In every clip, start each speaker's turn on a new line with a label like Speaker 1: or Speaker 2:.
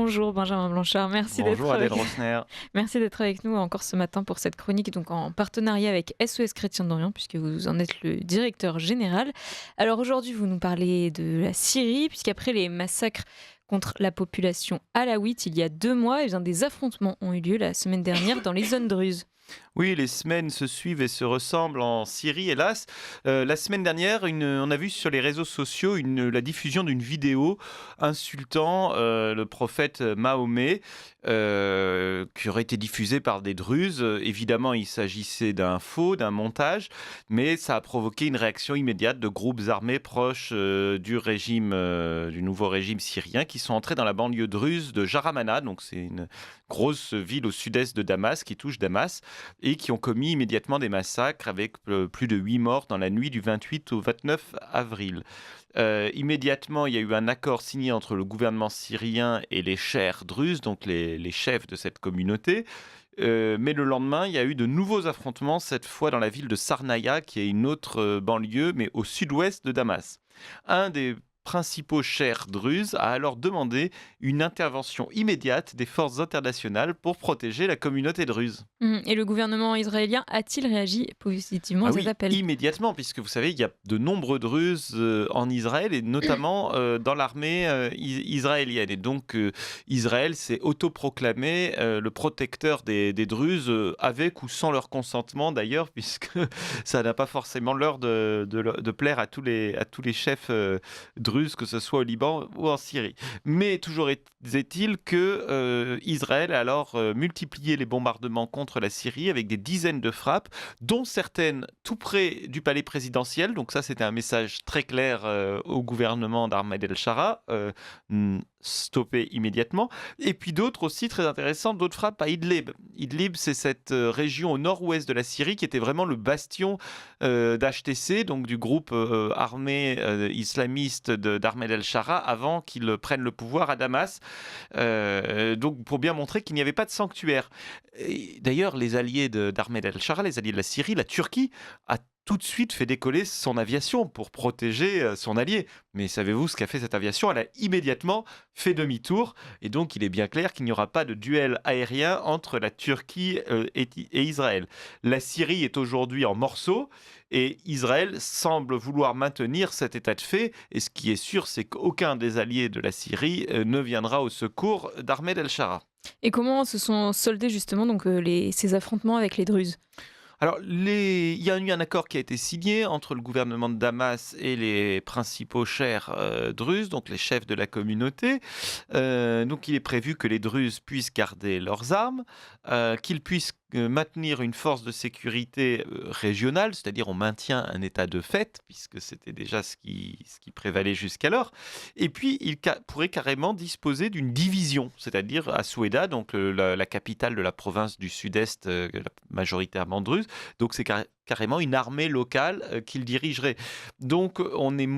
Speaker 1: Bonjour Benjamin Blanchard,
Speaker 2: Bonjour Adèle Rosner.
Speaker 1: merci d'être avec nous encore ce matin pour cette chronique donc en partenariat avec SOS Chrétien d'Orient puisque vous en êtes le directeur général. Alors aujourd'hui vous nous parlez de la Syrie puisqu'après les massacres contre la population alaouite il y a 2 mois, eh bien, des affrontements ont eu lieu la semaine dernière dans les zones druzes.
Speaker 2: Oui, les semaines se suivent et se ressemblent en Syrie, hélas. La semaine dernière, on a vu sur les réseaux sociaux la diffusion d'une vidéo insultant le prophète Mahomet, qui aurait été diffusée par des Druzes. Évidemment, il s'agissait d'un faux, d'un montage, mais ça a provoqué une réaction immédiate de groupes armés proches du nouveau régime syrien, qui sont entrés dans la banlieue druze de Jaramana. Donc, c'est une grosse ville au sud-est de Damas, qui touche Damas, et qui ont commis immédiatement des massacres avec plus de 8 morts dans la nuit du 28 au 29 avril. Immédiatement, il y a eu un accord signé entre le gouvernement syrien et les chers druzes, donc les chefs de cette communauté. Mais le lendemain, il y a eu de nouveaux affrontements, cette fois dans la ville de Sarnaya, qui est une autre banlieue, mais au sud-ouest de Damas. Un des principaux chers druzes a alors demandé une intervention immédiate des forces internationales pour protéger la communauté druze.
Speaker 1: Et le gouvernement israélien a-t-il réagi positivement à
Speaker 2: Ah
Speaker 1: cet
Speaker 2: oui,
Speaker 1: appel?
Speaker 2: immédiatement, puisque vous savez, il y a de nombreux Druzes en Israël et notamment dans l'armée israélienne. Et donc, Israël s'est autoproclamé le protecteur des Druzes, avec ou sans leur consentement d'ailleurs, puisque ça n'a pas forcément l'air de plaire à tous les chefs druzes, que ce soit au Liban ou en Syrie. Mais toujours est-il que Israël a alors multiplié les bombardements contre la Syrie avec des dizaines de frappes, dont certaines tout près du palais présidentiel. Donc ça, c'était un message très clair au gouvernement d'Ahmed El-Shara, stoppé immédiatement. Et puis d'autres aussi très intéressantes, d'autres frappes à Idlib. Idlib, c'est cette région au nord-ouest de la Syrie qui était vraiment le bastion d'HTC, donc du groupe armé islamiste d'Ahmed El-Shara, avant qu'il prenne le pouvoir à Damas. Donc pour bien montrer qu'il n'y avait pas de sanctuaire. Et d'ailleurs, les alliés d'Ahmed El-Shara, les alliés de la Syrie, la Turquie, a tout de suite fait décoller son aviation pour protéger son allié. Mais savez-vous ce qu'a fait cette aviation? Elle a immédiatement fait demi-tour. Et donc, il est bien clair qu'il n'y aura pas de duel aérien entre la Turquie et Israël. La Syrie est aujourd'hui en morceaux et Israël semble vouloir maintenir cet état de fait. Et ce qui est sûr, c'est qu'aucun des alliés de la Syrie ne viendra au secours d'Ahmed El-Shara.
Speaker 1: Et comment se sont soldés justement donc ces affrontements avec les Druzes?
Speaker 2: Alors, il y a eu un accord qui a été signé entre le gouvernement de Damas et les principaux chers druzes, donc les chefs de la communauté. Donc, il est prévu que les druzes puissent garder leurs armes, qu'ils puissent maintenir une force de sécurité régionale, c'est-à-dire on maintient un état de fait, puisque c'était déjà ce qui prévalait jusqu'alors. Et puis, il pourrait carrément disposer d'une division, c'est-à-dire à Soueda, donc la capitale de la province du sud-est, majoritairement druze. Donc c'est carrément une armée locale qu'il dirigerait. Donc on est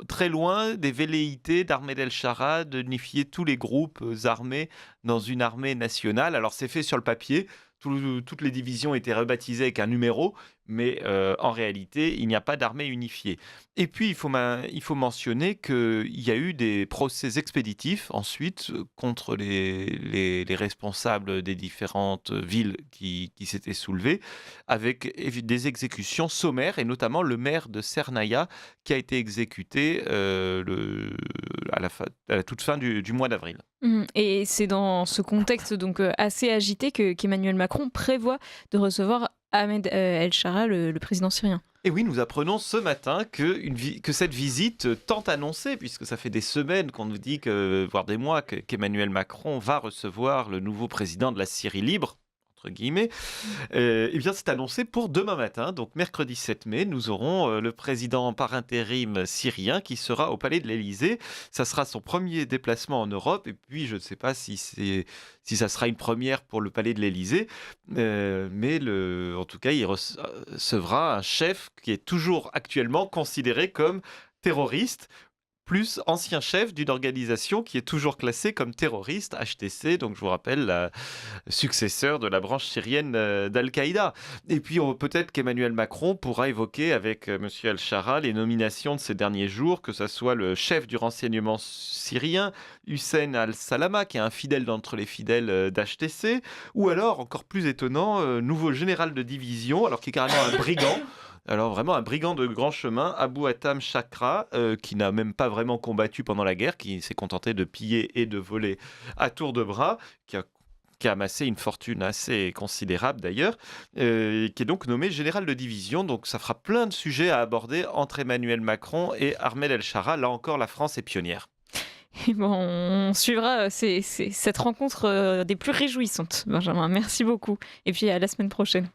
Speaker 2: très loin des velléités d'Ahmed El-Shara d'unifier tous les groupes armés dans une armée nationale. Alors c'est fait sur le papier. Toutes les divisions étaient rebaptisées avec un numéro, mais en réalité, il n'y a pas d'armée unifiée. Et puis, il faut mentionner qu'il y a eu des procès expéditifs ensuite contre les responsables des différentes villes qui s'étaient soulevées, avec des exécutions sommaires, et notamment le maire de Cernaya qui a été exécuté à la toute fin du mois d'avril.
Speaker 1: Et c'est dans ce contexte donc assez agité qu'Emmanuel Macron prévoit de recevoir Ahmed El-Shara, le président syrien.
Speaker 2: Et oui, nous apprenons ce matin que cette visite tant annoncée, puisque ça fait des semaines qu'on nous dit, voire des mois, qu'Emmanuel Macron va recevoir le nouveau président de la Syrie libre, entre guillemets, eh bien c'est annoncé pour demain matin, donc mercredi 7 mai, nous aurons le président par intérim syrien qui sera au Palais de l'Élysée. Ça sera son premier déplacement en Europe, et puis je ne sais pas si ça sera une première pour le Palais de l'Élysée, mais en tout cas, il recevra un chef qui est toujours actuellement considéré comme terroriste, plus ancien chef d'une organisation qui est toujours classée comme terroriste, HTC, donc je vous rappelle, la successeur de la branche syrienne d'Al-Qaïda. Et puis peut-être qu'Emmanuel Macron pourra évoquer avec M. Al-Shara les nominations de ces derniers jours, que ce soit le chef du renseignement syrien, Hussein Al-Salama, qui est un fidèle d'entre les fidèles d'HTC, ou alors, encore plus étonnant, nouveau général de division, alors qui est carrément un brigand. Alors vraiment un brigand de grand chemin, Abu Hatam Chakra, qui n'a même pas vraiment combattu pendant la guerre, qui s'est contenté de piller et de voler à tour de bras, qui a amassé une fortune assez considérable d'ailleurs, qui est donc nommé général de division. Donc ça fera plein de sujets à aborder entre Emmanuel Macron et Ahmed El-Shara. Là encore, la France est pionnière.
Speaker 1: Et bon, on suivra cette rencontre des plus réjouissantes, Benjamin. Merci beaucoup. Et puis à la semaine prochaine.